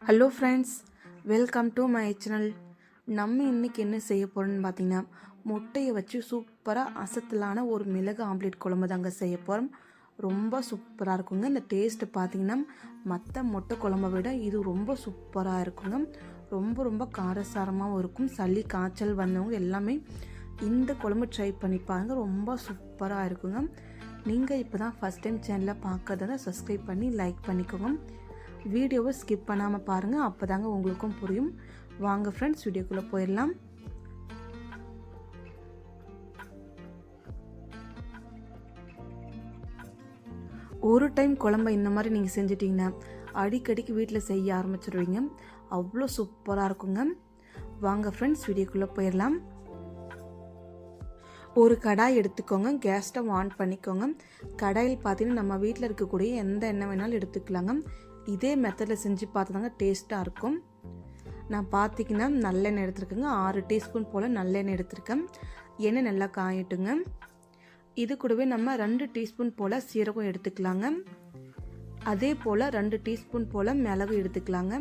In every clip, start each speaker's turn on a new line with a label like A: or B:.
A: Hello friends, welcome to my channel. நம்ம இன்றைக்கி என்ன செய்ய போகிறோன்னு பார்த்தீங்கன்னா, முட்டையை வச்சு சூப்பராக அசத்தலான ஒரு மிளகு ஆம்லேட் குழம்பு தாங்க செய்ய போகிறோம். ரொம்ப சூப்பராக இருக்குங்க. இந்த டேஸ்ட்டு பார்த்தீங்கன்னா மற்ற முட்டை குழம்பை விட இது ரொம்ப சூப்பராக இருக்குங்க. ரொம்ப ரொம்ப காரசாரமாகவும் இருக்கும். சளி காய்ச்சல் வந்தவங்க எல்லாமே இந்த குழம்பு ட்ரை பண்ணி பாருங்கள். ரொம்ப சூப்பராக இருக்குங்க. நீங்கள் இப்போ தான் ஃபஸ்ட் டைம் சேனலை பார்க்கறத சப்ஸ்கிரைப் பண்ணி லைக் பண்ணிக்கோங்க. வீடியோவை ஸ்கிப் பண்ணாமல் பாருங்கள், அப்போ தாங்க உங்களுக்கும் புரியும். வாங்க ஃப்ரெண்ட்ஸ், வீடியோக்குள்ளே போயிடலாம். ஒரு டைம் குழம்பை இந்த மாதிரி நீங்கள் செஞ்சிட்டிங்கன்னா அடிக்கடிக்கு வீட்டில் செய்ய ஆரம்பிச்சிடுவீங்க. அவ்வளோ சூப்பராக இருக்குங்க. வாங்க ஃப்ரெண்ட்ஸ், வீடியோக்குள்ளே போயிடலாம். ஒரு கடாய் எடுத்துக்கோங்க. கேஸ் ஸ்டவ் ஆன் பண்ணிக்கோங்க. கடாயில் பார்த்தீங்கன்னா நம்ம வீட்டில் இருக்கக்கூடிய எந்த எண்ணெய் வேணாலும் எடுத்துக்கலாங்க. இதே மெத்தடில் செஞ்சு பார்த்துதாங்க டேஸ்ட்டாக இருக்கும். நான் பார்த்திங்கன்னா நல்லெண்ணெய் எடுத்துருக்கேங்க. 6 டீஸ்பூன் போல் நல்லெண்ணெய் எடுத்துருக்கேன். எண்ணெய் நல்லா காயட்டுங்க. இது கூடவே நம்ம 2 டீஸ்பூன் போல் சீரகம் எடுத்துக்கலாங்க. அதே போல் 2 டீஸ்பூன் போல் மிளகு எடுத்துக்கலாங்க.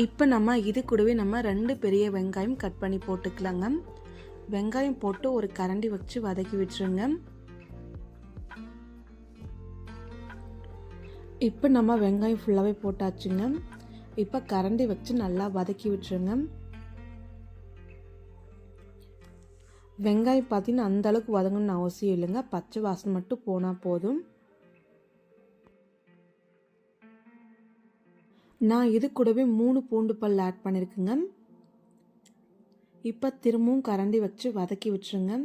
A: இப்போ நம்ம இது கூடவே நம்ம 2 பெரிய வெங்காயம் கட் பண்ணி போட்டுக்கலாங்க. வெங்காயம் போட்டு ஒரு கரண்டி வச்சு வதக்கி விட்டுருங்க. இப்போ நம்ம வெங்காயம் ஃபுல்லாகவே போட்டாச்சுங்க. இப்போ கரண்டி வச்சு நல்லா வதக்கி விட்டுருங்க. வெங்காயம் பார்த்தீங்கன்னா அந்தளவுக்கு வதங்கணும்னு அவசியம் இல்லைங்க. பச்சை வாசனை மட்டும் போனால் போதும். நான் இது கூடவே 3 பூண்டு பல் ஆட் பண்ணியிருக்குங்க. இப்போ திரும்பவும் கரண்டி வச்சு வதக்கி விட்டுருங்க.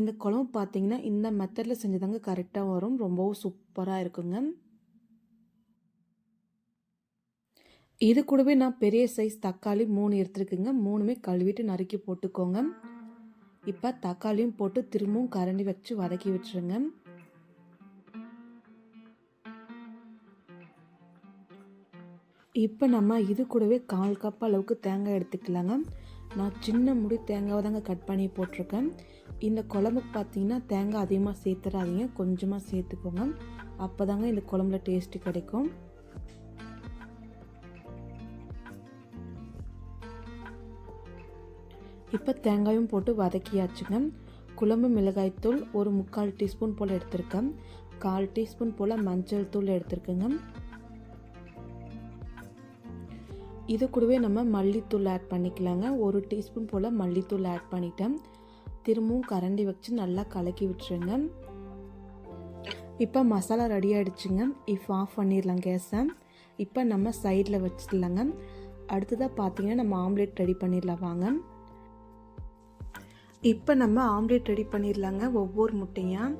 A: இந்த குழம்பு பார்த்தீங்கன்னா இந்த மெத்தடில் செஞ்சதாங்க கரெக்டாக வரும். ரொம்பவும் சூப்பராக இருக்குங்க. இது கூடவே நான் பெரிய சைஸ் தக்காளி 3 எடுத்துருக்குங்க. 3மே கழுவிட்டு நறுக்கி போட்டுக்கோங்க. இப்போ தக்காளியும் போட்டு திரும்பவும் கரண்டி வச்சு வதக்கி விட்டுருங்க. இப்போ நம்ம இது கூடவே 1/4 கப் அளவுக்கு தேங்காய் எடுத்துக்கலாங்க. நான் சின்ன முடி தேங்காவை தாங்க கட் பண்ணி போட்டிருக்கேன். இந்த குழம்புக்கு பார்த்தீங்கன்னா தேங்காய் அதிகமாக சேர்த்துறாதீங்க, கொஞ்சமாக சேர்த்துக்கோங்க. அப்போ தாங்க இந்த குழம்புல டேஸ்ட்டு கிடைக்கும். இப்போ தேங்காயும் போட்டு வதக்கியாச்சுங்க. குழம்பு மிளகாய்த்தூள் ஒரு 3/4 டீஸ்பூன் போல் எடுத்திருக்கேன். 1/4 டீஸ்பூன் போல் மஞ்சள் தூள் எடுத்துருக்குங்க. இது கூடவே நம்ம மல்லித்தூள் ஆட் பண்ணிக்கலாங்க. 1 டீஸ்பூன் போல் மல்லித்தூள் ஆட் பண்ணிட்டேன். திரும்பவும் கரண்டி வச்சு நல்லா கலக்கி விட்டுருங்க. இப்போ மசாலா ரெடி ஆகிடுச்சுங்க. இப்போ ஆஃப் பண்ணிடலாம் கேஸை. இப்போ நம்ம சைடில் வச்சிடலாங்க. அடுத்ததாக பார்த்தீங்கன்னா நம்ம ஆம்லேட் ரெடி பண்ணிடலாம் வாங்க. இப்போ நம்ம ஆம்லேட் ரெடி பண்ணிடலாங்க. ஒவ்வொரு முட்டையாக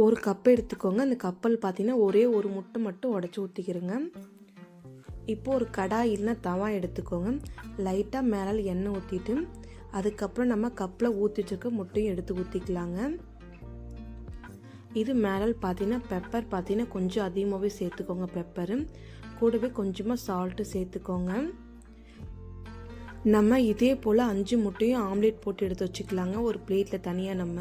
A: ஒரு கப் எடுத்துக்கோங்க. அந்த கப்பல் பார்த்தீங்கன்னா ஒரே ஒரு முட்டை மட்டும் உடச்சி ஊற்றிக்கிறேங்க. இப்போ ஒரு கடாய் இல்லைன்னா தவா எடுத்துக்கோங்க. லைட்டாக மேலே எண்ணெய் ஊற்றிட்டு அதுக்கப்புறம் நம்ம கப்பில் ஊற்றி வச்சுருக்க முட்டையும் எடுத்து ஊற்றிக்கலாங்க. இது மேலே பார்த்தீங்கன்னா பெப்பர் பார்த்தீங்கன்னா கொஞ்சம் அதிகமாகவே சேர்த்துக்கோங்க. பெப்பரு கூடவே கொஞ்சமாக சால்ட்டு சேர்த்துக்கோங்க. நம்ம இதே போல் 5 முட்டையும் ஆம்லேட் போட்டு எடுத்து வச்சுக்கலாங்க ஒரு பிளேட்டில் தனியாக. நம்ம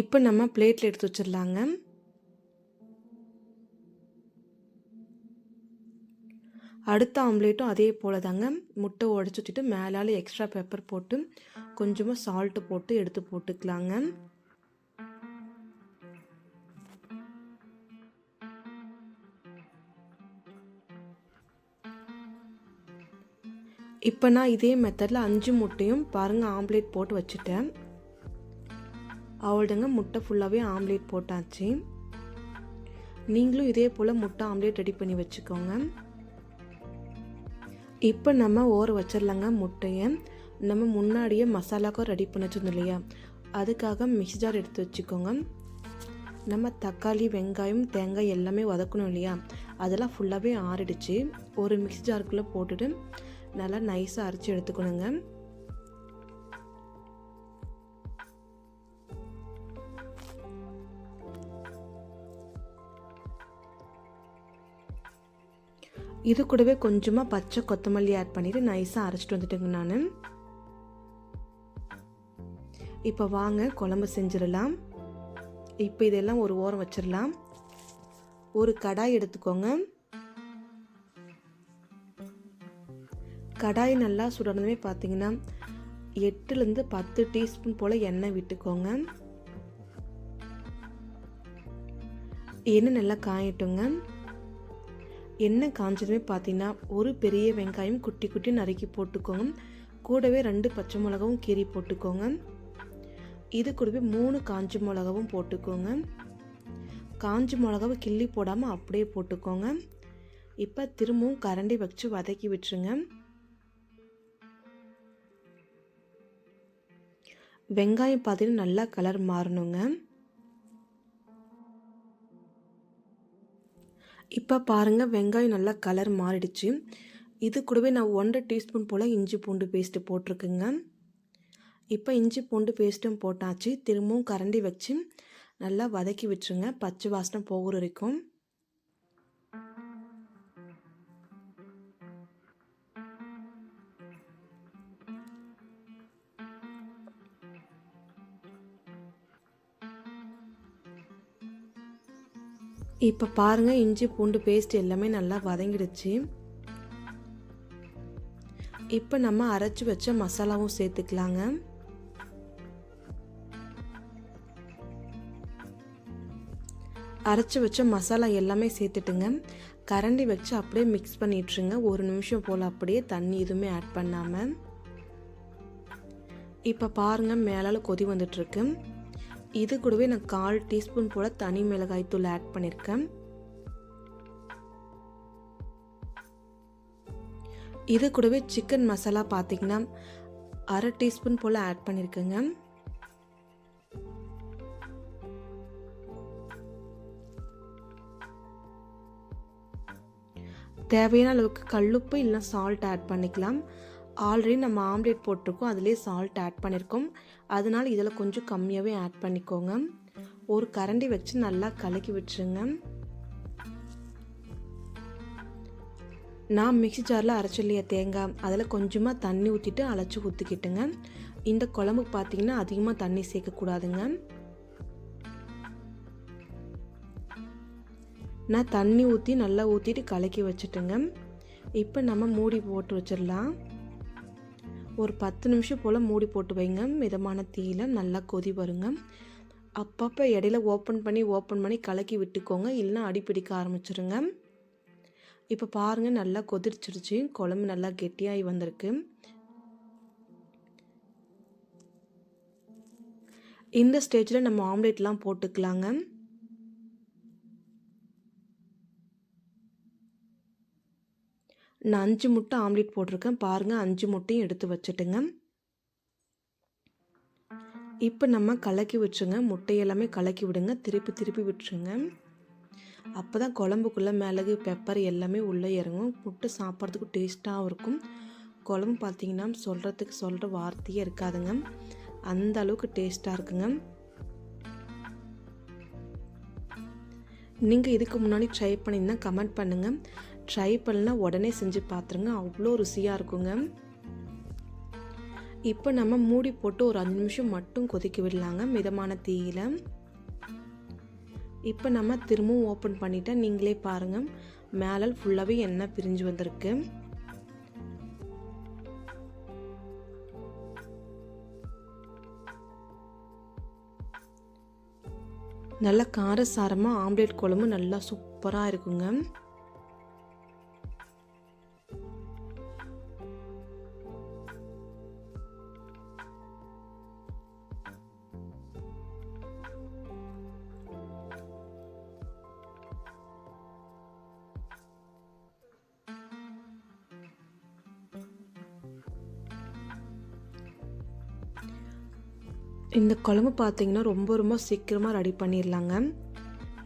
A: இப்போ நம்ம பிளேட்டில் எடுத்து வச்சிடலாங்க. அடுத்த ஆம்லேட்டும் அதே போல் தாங்க. முட்டை உடச்சி வச்சுட்டு மேலால் எக்ஸ்ட்ரா பெப்பர் போட்டு கொஞ்சமாக சால்ட்டு போட்டு எடுத்து போட்டுக்கலாங்க. இப்போ நான் இதே மெத்தடில் 5 முட்டையும் பாருங்கள் ஆம்லேட் போட்டு வச்சுட்டேன். அவ்வளோதாங்க, முட்டை ஃபுல்லாகவே ஆம்லேட் போட்டாச்சு. நீங்களும் இதே போல் முட்டை ஆம்லேட் ரெடி பண்ணி வச்சுக்கோங்க. இப்போ நம்ம ஊற வச்சிடலாங்க முட்டையை. நம்ம முன்னாடியே மசாலாக்கும் ரெடி பண்ணி வச்சிருந்தோம் இல்லையா, அதுக்காக மிக்ஸி ஜார் எடுத்து வச்சுக்கோங்க. நம்ம தக்காளி வெங்காயம் தேங்காய் எல்லாமே வதக்கணும் இல்லையா, அதெல்லாம் ஃபுல்லாகவே ஆறிடுச்சு. ஒரு மிக்ஸி ஜாருக்குள்ளே போட்டுட்டு நல்லா நைஸாக அரைச்சி எடுத்துக்கணுங்க. இது கூடவே கொஞ்சமாக பச்சை கொத்தமல்லி ஆட் பண்ணிவிட்டு நைஸாக அரைச்சிட்டு வந்துட்டுங்க நான். இப்போ வாங்க குழம்பு செஞ்சிடலாம். இப்போ இதெல்லாம் ஒரு ஓரம் வச்சிடலாம். ஒரு கடாய் எடுத்துக்கோங்க. கடாய் நல்லா சுடணுமே பார்த்தீங்கன்னா 8லேருந்து 10 டீஸ்பூன் போல் எண்ணெய் விட்டுக்கோங்க. எண்ணெய் நல்லா காயட்டுங்க. எண்ணெய் காஞ்சதுமே பார்த்தீங்கன்னா ஒரு பெரிய வெங்காயம் குட்டி குட்டி நறுக்கி போட்டுக்கோங்க. கூடவே 2 பச்சை மிளகாவும் கீறி போட்டுக்கோங்க. இது கூடவே 3 காஞ்ச மிளகாவும் போட்டுக்கோங்க. காஞ்ச மிளகாவை கிள்ளி போடாமல் அப்படியே போட்டுக்கோங்க. இப்போ திரும்பவும் கரண்டி வச்சு வதக்கி விட்டுருங்க. வெங்காயம் பார்த்தீங்கன்னா நல்லா கலர் மாறணுங்க. இப்போ பாருங்கள் வெங்காயம் நல்லா கலர் மாறிடுச்சு. இது கூடவே நான் 1.5 டீஸ்பூன் போல் இஞ்சி பூண்டு பேஸ்ட்டு போட்டிருக்குங்க. இப்போ இஞ்சி பூண்டு பேஸ்ட்டும் போட்டாச்சு. திரும்பவும் கரண்டி வச்சு நல்லா வதக்கி விட்டுருங்க பச்சை வாசனை போகிற வரைக்கும். இப்போ பாருங்கள் இஞ்சி பூண்டு பேஸ்ட் எல்லாமே நல்லா வதங்கிடுச்சு. இப்போ நம்ம அரைச்சி வச்ச மசாலாவும் சேர்த்துக்கலாங்க. அரைச்சி வச்ச மசாலா எல்லாமே சேர்த்துட்டுங்க கரண்டி வச்சு அப்படியே மிக்ஸ் பண்ணிட்டுருங்க. ஒரு நிமிஷம் போல் அப்படியே தண்ணி எதுவுமே ஆட் பண்ணாமல். இப்போ பாருங்கள் மேலால் கொதி வந்துட்டுருக்கு. இது கூடவே நான் 1/4 டீஸ்பூன் போல் தனி மிளகாய் தூள் ஆட் பண்ணியிருக்கேன். இது கூடவே சிக்கன் மசாலா பார்த்தீங்கன்னா 1/2 டீஸ்பூன் போல் ஆட் பண்ணியிருக்கேங்க. தேவையான அளவுக்கு கல்லுப்பு இல்லைனா சால்ட் ஆட் பண்ணிக்கலாம். ஆல்ரெடி நம்ம ஆம்லேட் போட்டிருக்கோம், அதிலே சால்ட் ஆட் பண்ணியிருக்கோம். அதனால் இதில் கொஞ்சம் கம்மியாகவே ஆட் பண்ணிக்கோங்க. ஒரு கரண்டி வச்சு நல்லா கலக்கி விட்டுருங்க. நான் மிக்ஸி ஜாரில் அரைச்சில்லையா தேங்காய், அதில் கொஞ்சமாக தண்ணி ஊற்றிட்டு அரைச்சி ஊற்றிக்கிட்டுங்க. இந்த குழம்புக்கு பார்த்திங்கன்னா அதிகமாக தண்ணி சேர்க்கக்கூடாதுங்க. நான் தண்ணி ஊற்றி நல்லா ஊற்றிட்டு கலக்கி வச்சுட்டுங்க. இப்போ நம்ம மூடி போட்டு வச்சிடலாம். ஒரு 10 நிமிஷம் போல் மூடி போட்டு வைங்க. மிதமான தீயில நல்லா கொதி வருங்க. அப்பப்போ இடையில ஓப்பன் பண்ணி கலக்கி விட்டுக்கோங்க, இல்லைன்னா அடிப்பிடிக்க ஆரம்பிச்சிருங்க. இப்போ பாருங்கள் நல்லா கொதிச்சிருச்சு. குழம்பு நல்லா கெட்டியாகி வந்திருக்கு. இந்த ஸ்டேஜில் நம்ம ஆம்லேட்லாம் போட்டுக்கலாங்க. நான் 5 முட்டை ஆம்லேட் போட்டிருக்கேன். பாருங்கள் 5 முட்டையும் எடுத்து வச்சுட்டுங்க. இப்போ நம்ம கலக்கி வச்சுங்க. முட்டை எல்லாமே கலக்கி விடுங்க. திருப்பி விட்டுருங்க. அப்போ தான் குழம்புக்குள்ளே மிளகு பெப்பர் எல்லாமே உள்ளே இறங்கும். முட்டை சாப்பிட்றதுக்கு டேஸ்ட்டாகவும் இருக்கும். குழம்பு பார்த்திங்கன்னா சொல்கிற வார்த்தையே இருக்காதுங்க, அந்த அளவுக்கு டேஸ்ட்டாக இருக்குங்க. நீங்கள் இதுக்கு முன்னாடி ட்ரை பண்ணியிருந்தா கமெண்ட் பண்ணுங்கள். ட்ரை பண்ணலாம் உடனே செஞ்சு பார்த்துருங்க, அவ்வளோ ருசியாக இருக்குங்க. இப்போ நம்ம மூடி போட்டு ஒரு 5 நிமிஷம் மட்டும் கொதிக்க விடலாங்க மிதமான தீயில. இப்போ நம்ம திரும்பவும் ஓப்பன் பண்ணிட்டா நீங்களே பாருங்கள் மேலே ஃபுல்லாகவே எண்ணெய் பிரிஞ்சு வந்திருக்கு. நல்லா காரசாரமாக ஆம்லேட் குழம்பு நல்லா சூப்பராக இருக்குங்க. இந்த குழம்பு பார்த்திங்கன்னா ரொம்ப சீக்கிரமாக ரெடி பண்ணிடலாங்க.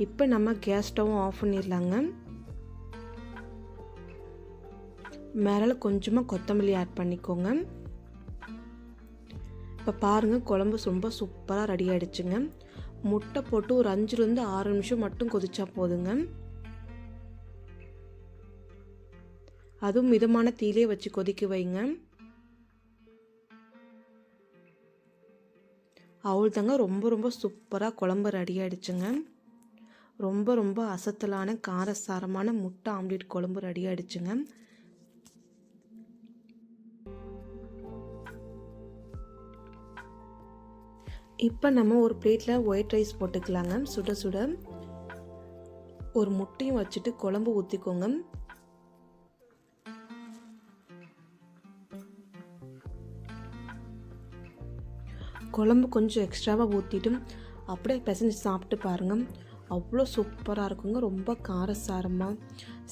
A: இப்போ நம்ம கேஸ் ஸ்டவ்வும் ஆஃப் பண்ணிடலாங்க. மேலே கொஞ்சமாக கொத்தமல்லி ஆட் பண்ணிக்கோங்க. இப்போ பாருங்கள் குழம்பு ரொம்ப சூப்பராக ரெடி ஆகிடுச்சுங்க. முட்டை போட்டு ஒரு 5லேருந்து 6 நிமிஷம் மட்டும் கொதிச்சா போதுங்க. அதுவும் மிதமான தீயிலே வச்சு கொதிக்க வைங்க. அவ்வளோதாங்க, ரொம்ப ரொம்ப சூப்பராக குழம்பு ரெடி ஆகிடுச்சுங்க. ரொம்ப ரொம்ப அசத்தலான காரசாரமான முட்டை ஆம்லேட் குழம்பு ரெடி ஆகிடுச்சுங்க. இப்போ நம்ம ஒரு பிளேட்டில் ஒயிட் ரைஸ் போட்டுக்கலாங்க. சுட சுட ஒரு முட்டையும் வச்சுட்டு குழம்பு ஊற்றிக்கோங்க. குழம்பு கொஞ்சம் எக்ஸ்ட்ராவாக ஊற்றிட்டு அப்படியே பிசைஞ்சு சாப்பிட்டு பாருங்கள். அவ்வளோ சூப்பராக இருக்குங்க. ரொம்ப காரசாரமாக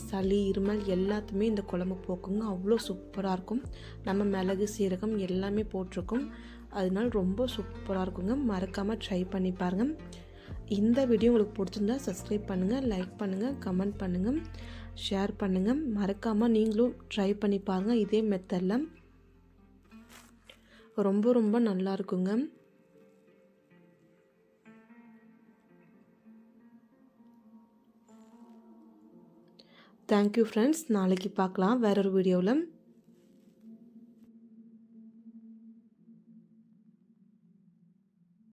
A: சளி இருமல் எல்லாத்தையுமே இந்த குழம்பு போக்குங்க. அவ்வளோ சூப்பராக இருக்கும். நம்ம மிளகு சீரகம் எல்லாமே போட்டிருக்கோம், அதனால ரொம்ப சூப்பராக இருக்குங்க. மறக்காமல் ட்ரை பண்ணி பாருங்கள். இந்த வீடியோ உங்களுக்கு பிடிச்சிருந்தா சப்ஸ்கிரைப் பண்ணுங்கள், லைக் பண்ணுங்கள், கமெண்ட் பண்ணுங்கள், ஷேர் பண்ணுங்கள். மறக்காமல் நீங்களும் ட்ரை பண்ணி பாருங்கள். இதே மெத்தடில் ரொம்ப ரொம்ப நல்லா இருக்குங்க. Thank you friends. நாளைக்கு பார்க்கலாம் வேற ஒரு வீடியோவில்.